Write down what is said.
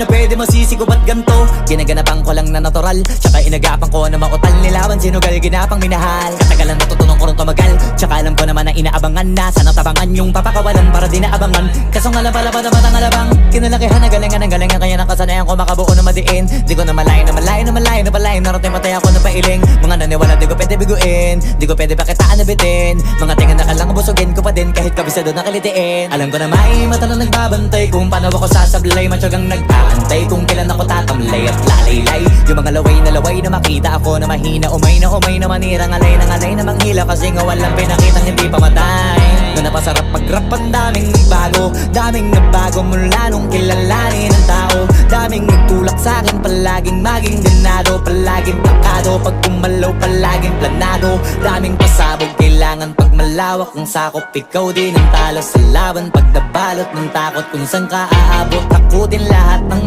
Na pwede masisiko ba't ganto? Ginaganapan ko lang na natural, tsaka inagapan ko na mautal nilawan sinugal ginapang minahal. Katagalan natutunan ko rin tumagal, tsaka alam ko naman na inaabangan na sana tabangan yung papakawalan para di naabangan. Kaso nga lang pala ba naman ang alabang kinalakihan na galingan ng galingan, kaya nakasanayan ko makabuo na madiin. Di ko na malayo na malayo na malayo na palayo, narating matay ako na pailing. Mga naniwala di ko pwede biguin, di ko pwede pakitaan na bitin. Mga tingan na kalang busugin ko pa din kahit kabisado na kalitiin. Alam ko na may mata na nagbabantay kung paano ako sasablay, matyagang nag-aantay kung kailan ako tatamlay at lalaylay. Yung mga laway na makita ako na mahina, umay na manira, ngalay na manghila, kasi nga walang pinakitang hindi pamatay. Na napasarap mag-rap, ang daming nagbago mula nung kilalanin ang tao. Daming nagtulak sa'kin, palaging maging ganado, palaging plakado, pag kumalaw palaging planado. Daming pasabog, kailangan pag malawak ang sakop, ikaw din ang talo sa laban. Pag nabalot ng takot kung saan ka aabot, takutin lahat ng